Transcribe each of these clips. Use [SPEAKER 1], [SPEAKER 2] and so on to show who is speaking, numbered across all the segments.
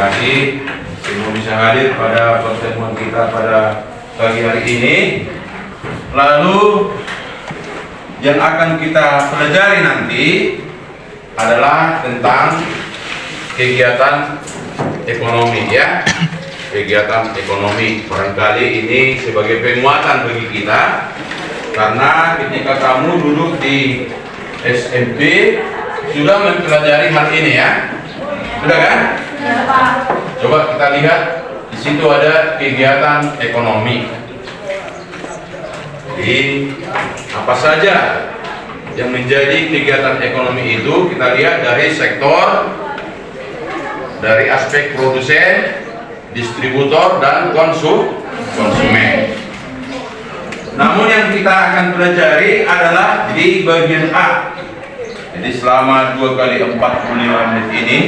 [SPEAKER 1] kasih semua bisa hadir pada pertemuan kita pada pagi hari ini. Lalu yang akan kita pelajari nanti adalah tentang kegiatan ekonomi, ya. Kegiatan ekonomi barangkali ini sebagai penguatan bagi kita, karena ketika kamu duduk di SMP sudah mempelajari hal ini, ya. Sudah kan?
[SPEAKER 2] Ya, Pak.
[SPEAKER 1] Coba kita lihat di situ ada kegiatan ekonomi. Jadi apa saja yang menjadi kegiatan ekonomi itu kita lihat dari sektor, dari aspek produsen, distributor, dan konsumen. Namun yang kita akan pelajari adalah di bagian A. Jadi selama 2 kali 45 menit ini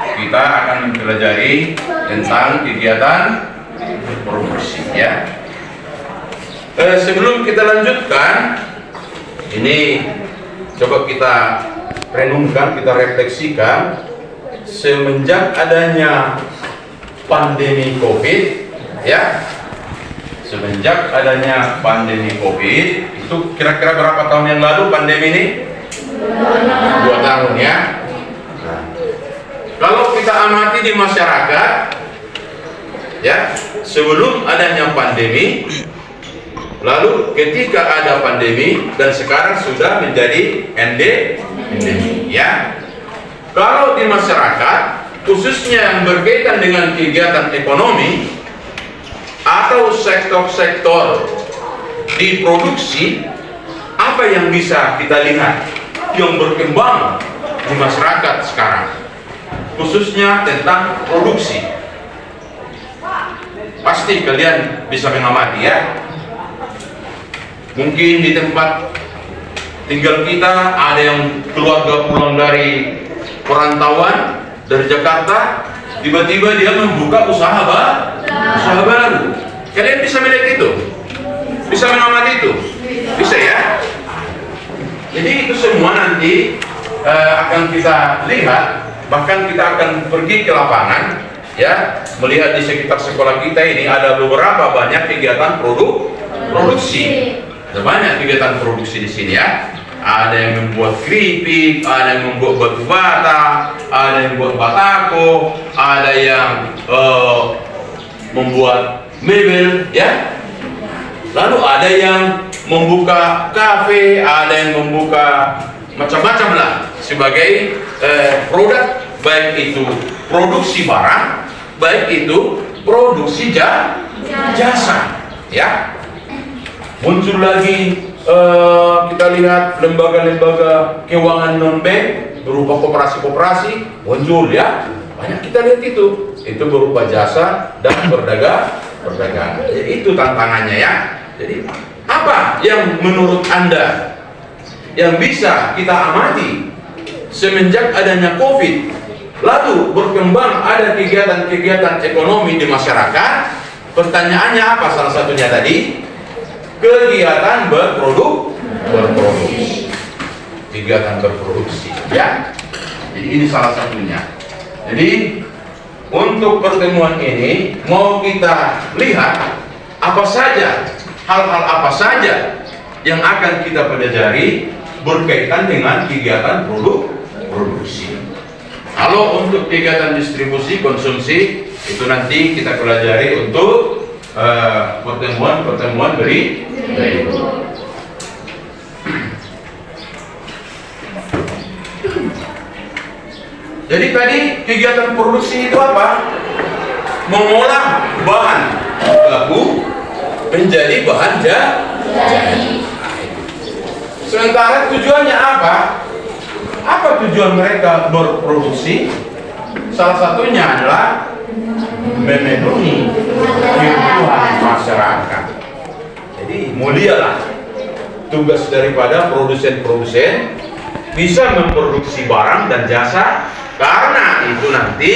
[SPEAKER 1] kita akan mempelajari tentang kegiatan produksi, ya. Sebelum kita lanjutkan, ini coba kita renungkan, kita refleksikan. Semenjak adanya pandemi COVID, ya, semenjak adanya pandemi COVID, itu kira-kira berapa tahun yang lalu pandemi ini? 2 tahun, ya. Nah, kalau kita amati di masyarakat, ya, sebelum adanya pandemi, lalu ketika ada pandemi, dan sekarang sudah menjadi endemi, ya. Kalau di masyarakat, khususnya yang berkaitan dengan kegiatan ekonomi atau sektor-sektor di produksi, apa yang bisa kita lihat yang berkembang di masyarakat sekarang, khususnya tentang produksi? Pasti kalian bisa mengamati, ya. Mungkin di tempat tinggal kita ada yang keluarga pulang dari perantauan dari Jakarta, tiba-tiba dia membuka usaha baru. Kalian bisa melihat itu, bisa mengamati itu, bisa, ya. Jadi itu semua nanti akan kita lihat, bahkan kita akan pergi ke lapangan, ya, melihat di sekitar sekolah kita ini ada beberapa banyak kegiatan produksi. Ada banyak kegiatan produksi di sini, ya. Ada yang membuat keripik, ada yang membuat batu bata, ada yang membuat batako, ada yang membuat mebel, ya. Lalu ada yang membuka kafe, ada yang membuka macam-macam lah sebagai produk, baik itu produksi barang, baik itu produksi jasa, ya. Muncul lagi kita lihat lembaga-lembaga keuangan non-bank berupa koperasi-koperasi muncul, ya. Banyak kita lihat itu berupa jasa dan perdagangan. Jadi itu tantangannya, ya. Jadi apa yang menurut Anda yang bisa kita amati semenjak adanya COVID, lalu berkembang ada kegiatan-kegiatan ekonomi di masyarakat? Pertanyaannya apa? Salah satunya tadi kegiatan berproduksi, kegiatan berproduksi, ya. Jadi ini salah satunya. Jadi untuk pertemuan ini mau kita lihat apa saja, hal-hal apa saja yang akan kita pelajari berkaitan dengan kegiatan produksi. Kalau untuk kegiatan distribusi konsumsi itu nanti kita pelajari untuk pertemuan berikut. Jadi tadi kegiatan produksi itu apa? Mengolah bahan baku menjadi bahan jadi. Sementara tujuannya apa? Apa tujuan mereka berproduksi? Salah satunya adalah memenuhi kebutuhan masyarakat. Jadi mulialah tugas daripada produsen-produsen bisa memproduksi barang dan jasa, karena itu nanti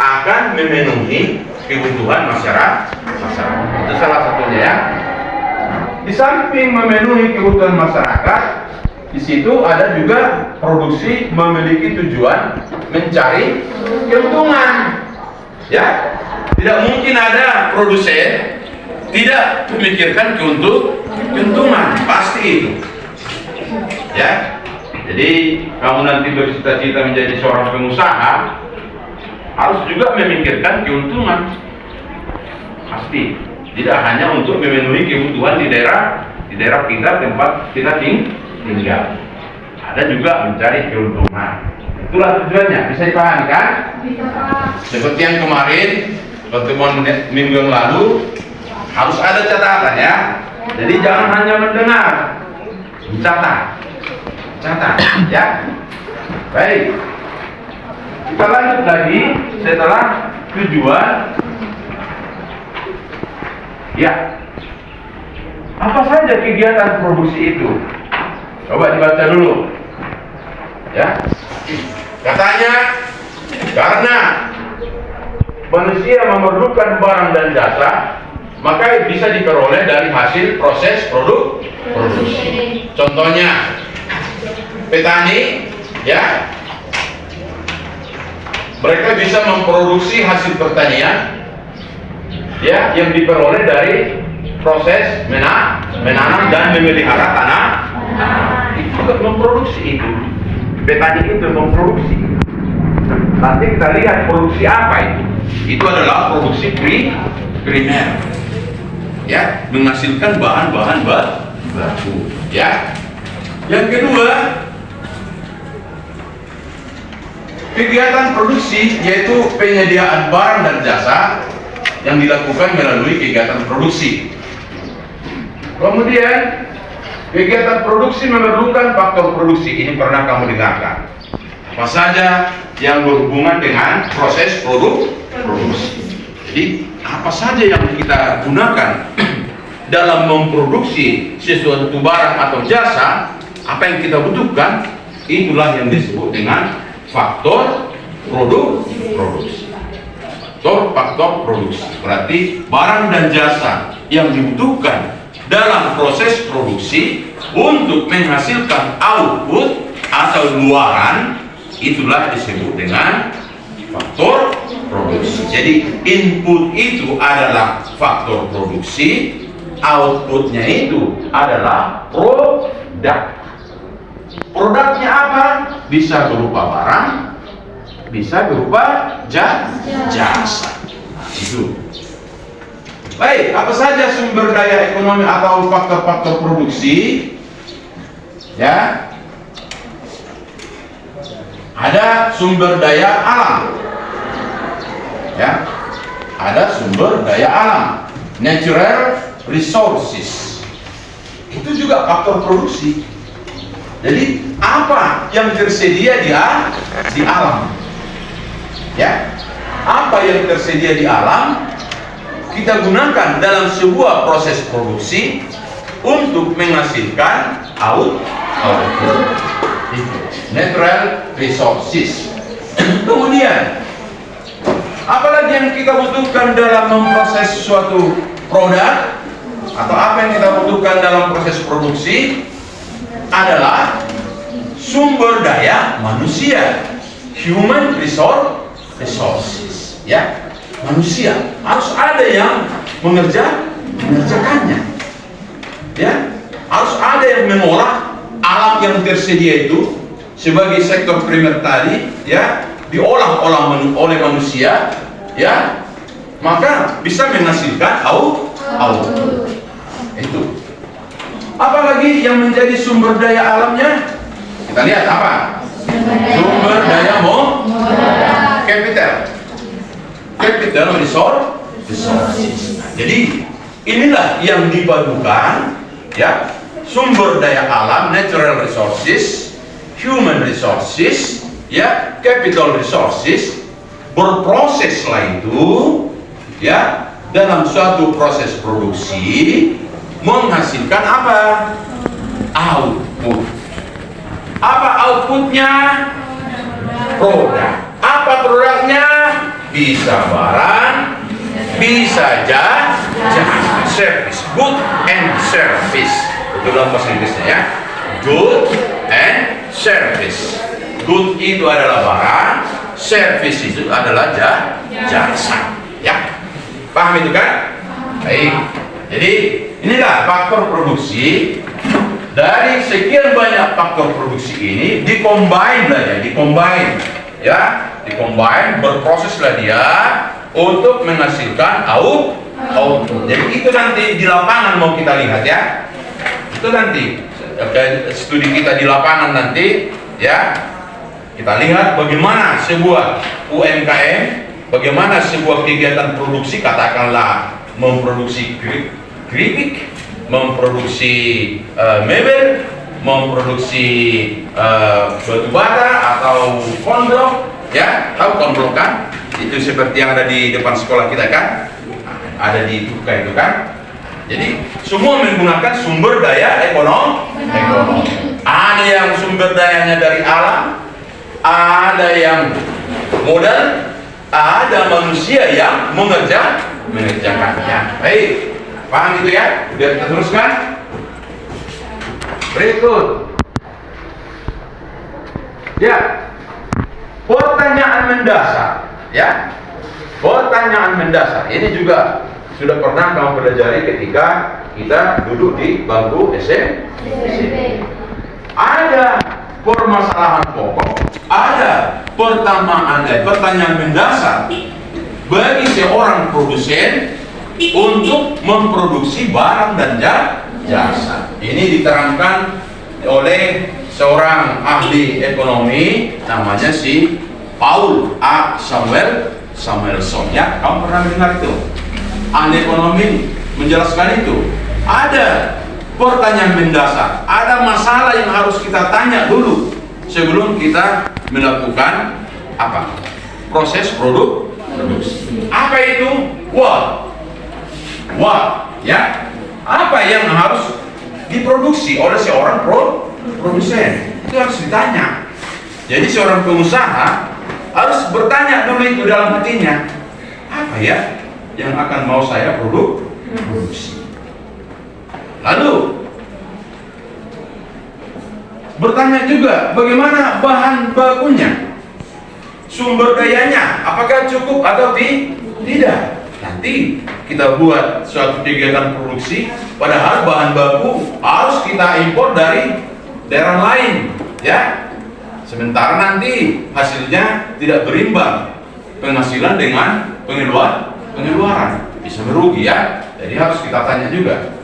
[SPEAKER 1] akan memenuhi kebutuhan masyarakat. Itu salah satunya, ya. Di samping memenuhi kebutuhan masyarakat, di situ ada juga produksi memiliki tujuan mencari keuntungan. Ya, tidak mungkin ada produsen tidak memikirkan keuntungan, pasti itu. Ya, jadi kamu nanti bercita-cita menjadi seorang pengusaha, harus juga memikirkan keuntungan, pasti. Tidak hanya untuk memenuhi kebutuhan di daerah kita tempat kita tinggal. Ada juga mencari keuntungan. Itulah tujuannya. Bisa dipahami kan?
[SPEAKER 2] Bisa, Pak.
[SPEAKER 1] Seperti yang kemarin pertemuan minggu yang lalu, harus ada catatan ya. Jadi jangan hanya mendengar, catat ya. Baik, kita lanjut lagi setelah tujuan. Ya, apa saja kegiatan produksi itu? Coba dibaca dulu ya. Katanya karena manusia memerlukan barang dan jasa, maka bisa diperoleh dari hasil proses produksi. Contohnya petani ya, mereka bisa memproduksi hasil pertanian ya, yang diperoleh dari proses menanam dan memelihara tanah. Itu memproduksi itu. Petani itu memproduksi. Nanti kita lihat produksi apa itu. Itu adalah produksi primer. Ya, menghasilkan bahan-bahan baku. Ya. Yang kedua, kegiatan produksi yaitu penyediaan barang dan jasa yang dilakukan melalui kegiatan produksi. Kemudian kegiatan produksi memerlukan faktor produksi. Ini pernah kamu dengarkan. Apa saja yang berhubungan dengan proses produksi. Jadi apa saja yang kita gunakan dalam memproduksi sesuatu barang atau jasa, apa yang kita butuhkan, itulah yang disebut dengan faktor produksi. Faktor produksi berarti barang dan jasa yang dibutuhkan dalam proses produksi untuk menghasilkan output atau luaran, itulah disebut dengan faktor produksi. Jadi input itu adalah faktor produksi, outputnya itu adalah produk. Produknya apa? Bisa berupa barang, bisa berupa jasa. Itu. Baik, apa saja sumber daya ekonomi atau faktor-faktor produksi? Ya, ada sumber daya alam. Ya, ada sumber daya alam, natural resources. Itu juga faktor produksi. Jadi apa yang tersedia di alam? Ya, apa yang tersedia di alam kita gunakan dalam sebuah proses produksi untuk menghasilkan output. Natural resources. Kemudian apalagi yang kita butuhkan dalam memproses suatu produk, atau apa yang kita butuhkan dalam proses produksi adalah sumber daya manusia, human resources. Ya, manusia harus ada yang mengerjakannya. Ya, harus ada yang mengolah alam yang tersedia itu sebagai sektor primer tadi, ya, diolah oleh manusia, ya, maka bisa menghasilkan output. Itu. Apalagi yang menjadi sumber daya alamnya? Kita lihat apa? Sumber daya capital resources. Jadi inilah yang dipadukan, ya, sumber daya alam, natural resources, human resources, ya, capital resources, berproseslah itu, ya, dalam suatu proses produksi menghasilkan apa? Output. Apa outputnya? Produk. Apa produknya? Bisa barang, bisa jasa, service, good and service. Itu dalam bahasa Inggrisnya, ya. Good and service. Good itu adalah barang, Service itu adalah jasa. Ya, paham itu kan? Baik. Jadi inilah faktor produksi. Dari sekian banyak faktor produksi ini dikombin lah ya, dikombin, berproseslah dia untuk menghasilkan output. Jadi itu nanti di lapangan mau kita lihat ya. Itu nanti studi kita di lapangan nanti ya. Kita lihat bagaimana sebuah UMKM, bagaimana sebuah kegiatan produksi, katakanlah memproduksi keripik, memproduksi mebel, memproduksi batu bata atau kondro, ya, tahu kondro kan? Itu seperti yang ada di depan sekolah kita kan? Ada di Tuka itu kan? Jadi semua menggunakan sumber daya ekonomi. Ada yang sumber dayanya dari alam, ada yang modal, ada manusia yang mengerjakannya. Baik, paham itu ya? Biar kita teruskan. Berikut. Ya, pertanyaan mendasar. Ya, pertanyaan mendasar. Ini juga sudah pernah kamu pelajari ketika kita duduk di bangku SMP. Ada permasalahan pokok, ada pertanyaan mendasar bagi seorang produsen untuk memproduksi barang dan jasa. Ini diterangkan oleh seorang ahli ekonomi namanya si Paul A. Samuelson. Ya, kamu pernah dengar itu? Ahli ekonomi menjelaskan itu. Ada pertanyaan mendasar, ada masalah yang harus kita tanya dulu sebelum kita melakukan apa? Proses produksi. Apa itu? What? Ya. Apa yang harus diproduksi oleh seorang produsen? Itu harus ditanya. Jadi seorang pengusaha harus bertanya dulu itu dalam hatinya, apa ya yang akan mau saya produksi? Lalu bertanya juga bagaimana bahan bakunya, sumber dayanya, apakah cukup atau tidak. Nanti kita buat suatu kegiatan produksi, padahal bahan baku harus kita impor dari daerah lain, ya. Sementara nanti hasilnya tidak berimbang penghasilan dengan pengeluaran, bisa merugi ya. Jadi harus kita tanya juga.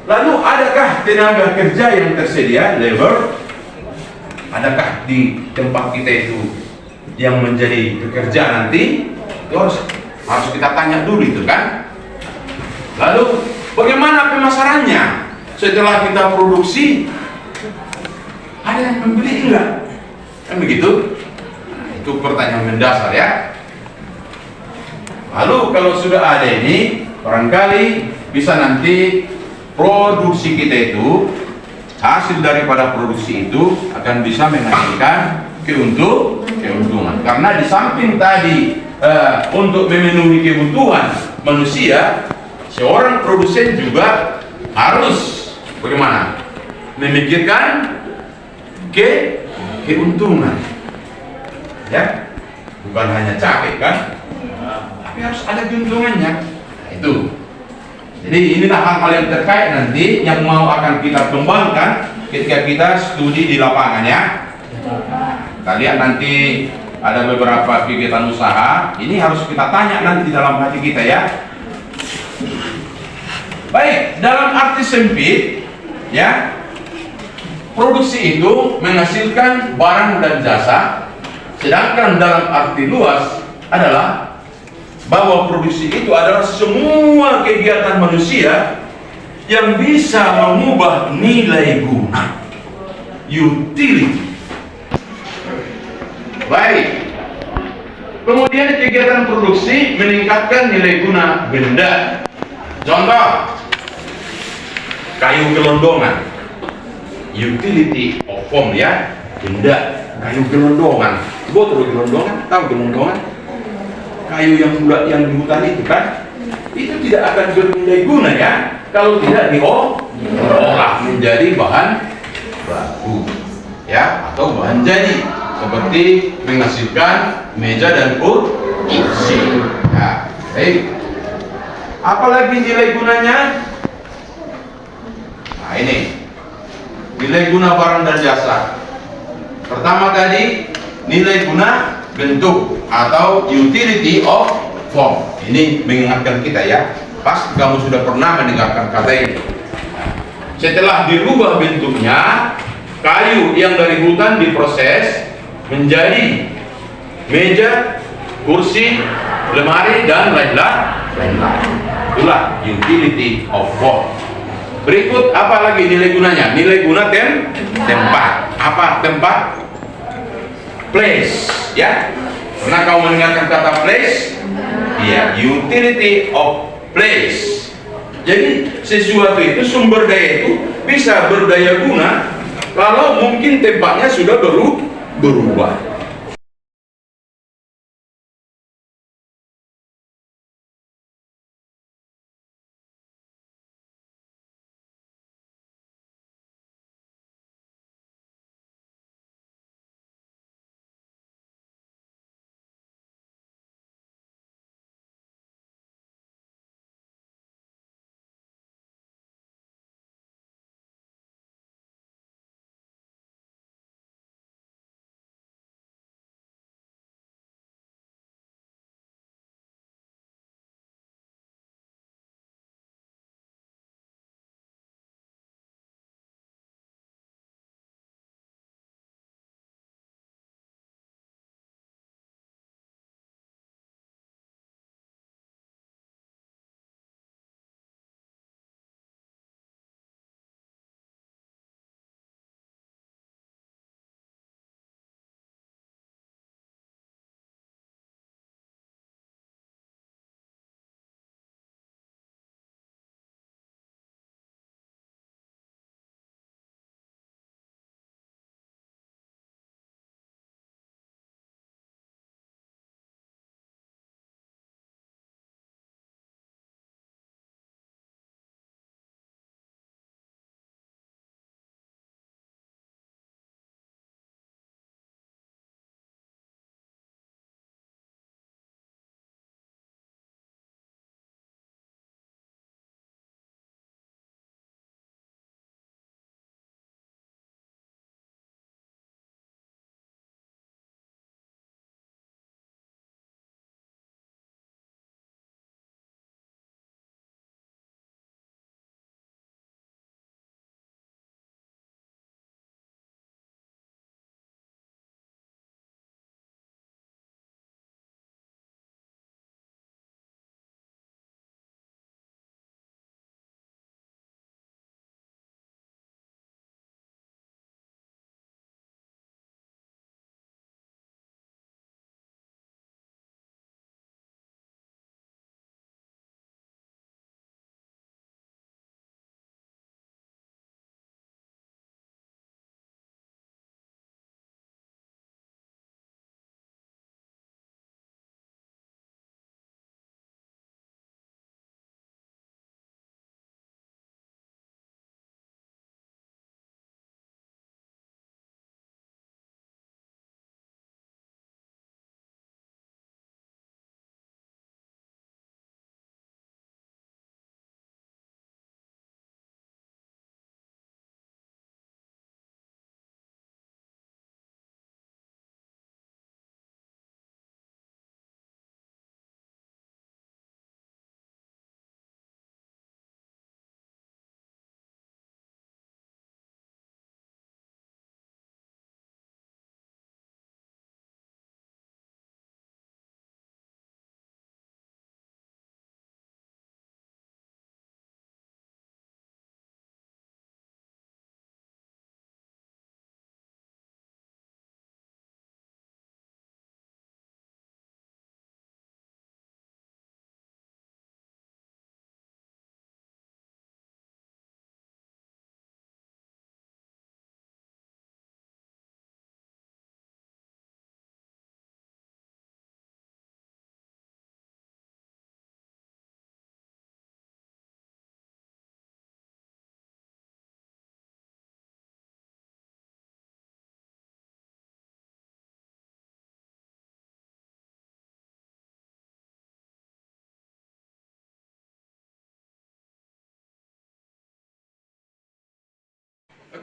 [SPEAKER 1] Lalu adakah tenaga kerja yang tersedia, labor? Adakah di tempat kita itu yang menjadi pekerja nanti? Itu harus kita tanya dulu itu kan. Lalu bagaimana pemasarannya? Setelah kita produksi, ada yang membeli enggak? Kan begitu? Nah, itu pertanyaan mendasar ya. Lalu kalau sudah ada ini, barangkali bisa nanti produksi kita itu, hasil daripada produksi itu akan bisa menghasilkan keuntungan. Karena di samping tadi untuk memenuhi kebutuhan manusia, seorang produsen juga harus bagaimana? Memikirkan keuntungan. Ya, bukan hanya capek kan? Tapi harus ada keuntungannya. Nah, itu. Jadi inilah hal-hal yang terkait nanti yang mau akan kita kembangkan ketika kita studi di lapangan ya. Kita lihat nanti ada beberapa kegiatan usaha. Ini harus kita tanya nanti dalam hati kita ya. Baik, dalam arti sempit ya, produksi itu menghasilkan barang dan jasa. Sedangkan dalam arti luas adalah bahwa produksi itu adalah semua kegiatan manusia yang bisa mengubah nilai guna, utility. Baik. Kemudian kegiatan produksi meningkatkan nilai guna benda. Contoh, kayu gelondongan, utility of form ya, benda, kayu gelondongan. Botol gelondongan, tahu gelondongan? Kayu yang di hutan itu kan, itu tidak akan bernilai guna ya kalau tidak diolah menjadi bahan baku ya, atau bahan jadi seperti menghasilkan meja dan kursi. Nah, baik. Apalagi nilai gunanya? Nah, ini nilai guna barang dan jasa. Pertama tadi nilai guna bentuk atau utility of form. Ini mengingatkan kita ya, pasti kamu sudah pernah mendengarkan kata ini. Setelah dirubah bentuknya, kayu yang dari hutan diproses menjadi meja, kursi, lemari, dan lain-lain. Itulah utility of form. Berikut apa lagi nilai gunanya? Nilai guna tempat. Apa tempat? Place, ya. Pernah kau mendengarkan kata place? Iya, utility of place. Jadi sesuatu itu, sumber daya itu bisa berdaya guna kalau mungkin tempatnya sudah berubah.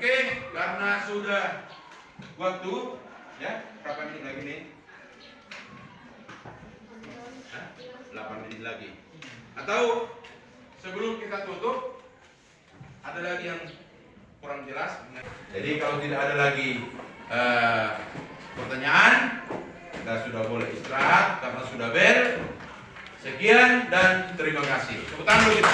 [SPEAKER 1] Oke, karena sudah waktu, ya, berapa menit lagi nih? 8 menit lagi. Atau sebelum kita tutup, ada lagi yang kurang jelas. Jadi kalau tidak ada lagi pertanyaan, kita sudah boleh istirahat karena sudah bel. Sekian dan terima kasih. Tepuk tangan dulu kita.